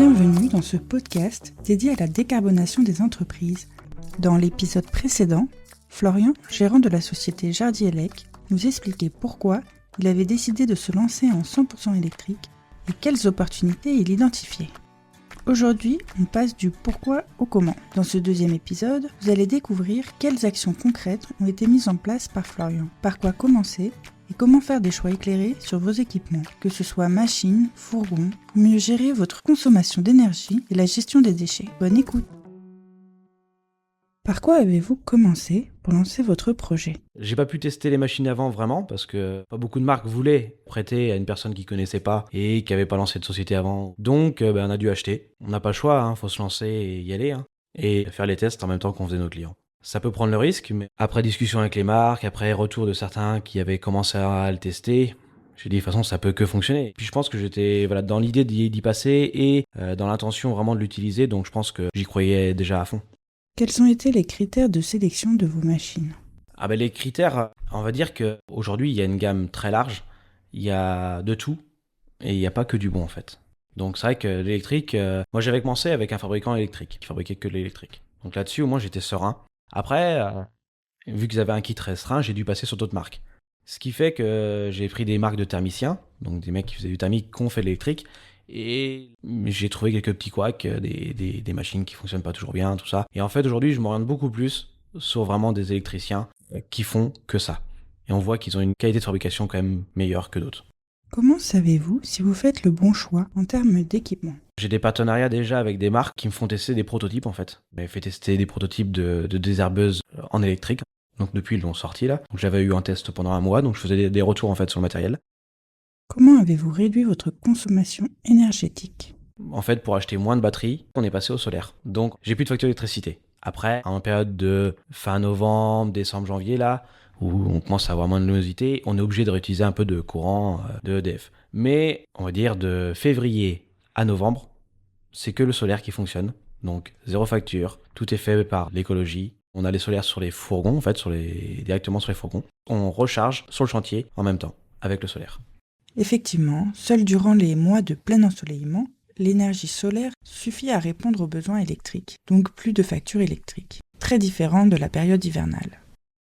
Bienvenue dans ce podcast dédié à la décarbonation des entreprises. Dans l'épisode précédent, Florian, gérant de la société Jardielec, nous expliquait pourquoi il avait décidé de se lancer en 100% électrique et quelles opportunités il identifiait. Aujourd'hui, on passe du pourquoi au comment. Dans ce deuxième épisode, vous allez découvrir quelles actions concrètes ont été mises en place par Florian, par quoi commencer et comment faire des choix éclairés sur vos équipements, que ce soit machines, fourgons, ou mieux gérer votre consommation d'énergie et la gestion des déchets. Bonne écoute! Par quoi avez-vous commencé pour lancer votre projet? J'ai pas pu tester les machines avant vraiment parce que pas beaucoup de marques voulaient prêter à une personne qui connaissait pas et qui avait pas lancé de société avant. Donc on a dû acheter. On n'a pas le choix, faut se lancer et y aller et faire les tests en même temps qu'on faisait nos clients. Ça peut prendre le risque, mais après discussion avec les marques, après retour de certains qui avaient commencé à le tester, j'ai dit de toute façon ça peut que fonctionner. Puis je pense que j'étais dans l'idée d'y passer et dans l'intention vraiment de l'utiliser, donc je pense que j'y croyais déjà à fond. Quels ont été les critères de sélection de vos machines? Les critères, on va dire qu'aujourd'hui il y a une gamme très large, il y a de tout et il n'y a pas que du bon en fait. Donc c'est vrai que l'électrique, moi j'avais commencé avec un fabricant électrique qui fabriquait que de l'électrique. Donc là-dessus au moins j'étais serein. Après, vu qu'ils avaient un kit restreint, j'ai dû passer sur d'autres marques. Ce qui fait que j'ai pris des marques de thermiciens, donc des mecs qui faisaient du thermique, qui ont fait de l'électrique, et j'ai trouvé quelques petits couacs, des machines qui fonctionnent pas toujours bien, tout ça. Et en fait, aujourd'hui, je m'oriente beaucoup plus sur vraiment des électriciens qui font que ça. Et on voit qu'ils ont une qualité de fabrication quand même meilleure que d'autres. Comment savez-vous si vous faites le bon choix en termes d'équipement? J'ai des partenariats déjà avec des marques qui me font tester des prototypes en fait. J'avais fait tester des prototypes de désherbeuses en électrique. Donc depuis ils l'ont sorti là. Donc j'avais eu un test pendant un mois, donc je faisais des retours en fait sur le matériel. Comment avez-vous réduit votre consommation énergétique? En fait pour acheter moins de batteries, on est passé au solaire. Donc j'ai plus de facture d'électricité. Après, en période de fin novembre, décembre, janvier là, où on commence à avoir moins de luminosité, on est obligé de réutiliser un peu de courant de EDF. Mais on va dire de février à novembre, c'est que le solaire qui fonctionne. Donc zéro facture, tout est fait par l'écologie. On a les solaires sur les fourgons, en fait, directement sur les fourgons. On recharge sur le chantier en même temps, avec le solaire. Effectivement, seul durant les mois de plein ensoleillement, l'énergie solaire suffit à répondre aux besoins électriques, donc plus de factures électriques, très différent de la période hivernale.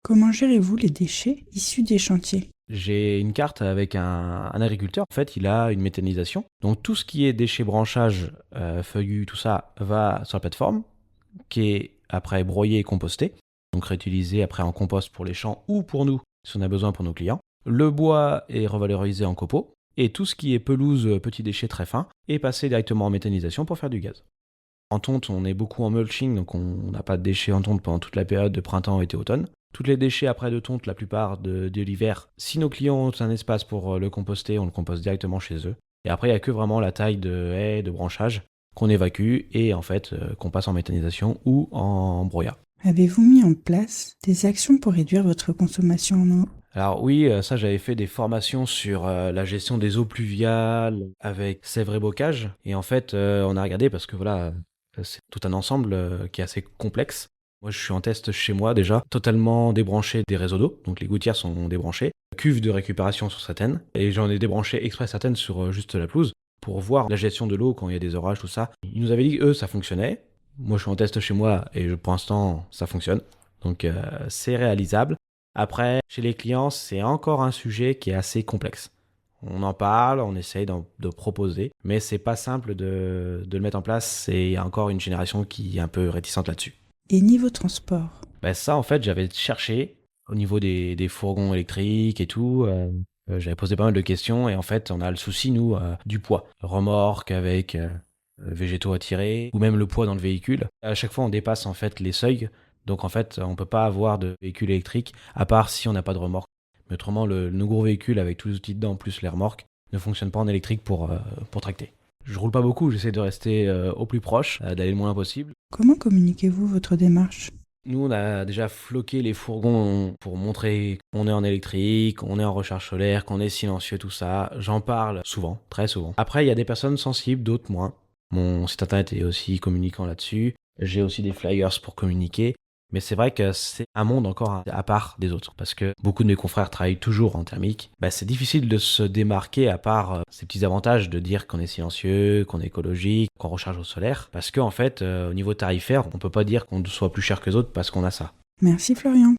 Comment gérez-vous les déchets issus des chantiers? J'ai une carte avec un agriculteur. En fait, il a une méthanisation. Donc, tout ce qui est déchets, branchages, feuillus, tout ça, va sur la plateforme, qui est après broyé et composté. Donc, réutilisé après en compost pour les champs ou pour nous, si on a besoin pour nos clients. Le bois est revalorisé en copeaux. Et tout ce qui est pelouse, petits déchets très fins, est passé directement en méthanisation pour faire du gaz. En tonte, on est beaucoup en mulching, donc on n'a pas de déchets en tonte pendant toute la période de printemps, été, automne. Tous les déchets après de tonte, la plupart de l'hiver, si nos clients ont un espace pour le composter, on le composte directement chez eux. Et après, il n'y a que vraiment la taille de haies, de branchage qu'on évacue et en fait qu'on passe en méthanisation ou en broyat. Avez-vous mis en place des actions pour réduire votre consommation en eau? Alors oui, ça j'avais fait des formations sur la gestion des eaux pluviales avec Sèvres et Bocage. Et en fait, on a regardé parce que c'est tout un ensemble qui est assez complexe. Moi, je suis en test chez moi déjà, totalement débranché des réseaux d'eau, donc les gouttières sont débranchées, cuve de récupération sur certaines, et j'en ai débranché exprès certaines sur juste la pelouse, pour voir la gestion de l'eau quand il y a des orages, tout ça. Ils nous avaient dit que ça fonctionnait. Moi, je suis en test chez moi, et pour l'instant, ça fonctionne. Donc, c'est réalisable. Après, chez les clients, c'est encore un sujet qui est assez complexe. On en parle, on essaye de proposer, mais c'est pas simple de le mettre en place, et il y a encore une génération qui est un peu réticente là-dessus. Et niveau transport? Ça, en fait, j'avais cherché au niveau des fourgons électriques et tout. J'avais posé pas mal de questions et en fait, on a le souci, nous, du poids. Remorque avec végétaux à tirer ou même le poids dans le véhicule. À chaque fois, on dépasse en fait les seuils. Donc, en fait, on peut pas avoir de véhicule électrique à part si on n'a pas de remorque. Mais autrement, nos gros véhicules avec tous les outils dedans, plus les remorques, ne fonctionnent pas en électrique pour tracter. Je roule pas beaucoup, j'essaie de rester au plus proche, d'aller le moins possible. Comment communiquez-vous votre démarche? Nous, on a déjà floqué les fourgons pour montrer qu'on est en électrique, qu'on est en recharge solaire, qu'on est silencieux, tout ça. J'en parle souvent, très souvent. Après, il y a des personnes sensibles, d'autres moins. Mon site internet est aussi communicant là-dessus. J'ai aussi des flyers pour communiquer. Mais c'est vrai que c'est un monde encore à part des autres, parce que beaucoup de mes confrères travaillent toujours en thermique. C'est difficile de se démarquer à part ces petits avantages de dire qu'on est silencieux, qu'on est écologique, qu'on recharge au solaire, parce qu'en fait, au niveau tarifaire, on peut pas dire qu'on soit plus cher que les autres parce qu'on a ça. Merci Florian.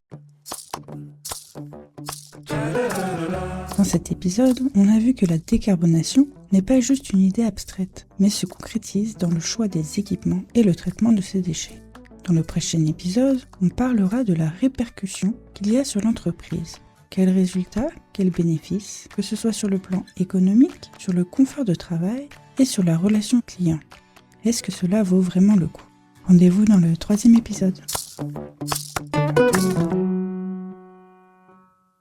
Dans cet épisode, on a vu que la décarbonation n'est pas juste une idée abstraite, mais se concrétise dans le choix des équipements et le traitement de ces déchets. Dans le prochain épisode, on parlera de la répercussion qu'il y a sur l'entreprise. Quels résultats, quels bénéfices, que ce soit sur le plan économique, sur le confort de travail et sur la relation client. Est-ce que cela vaut vraiment le coup ? Rendez-vous dans le 3e épisode.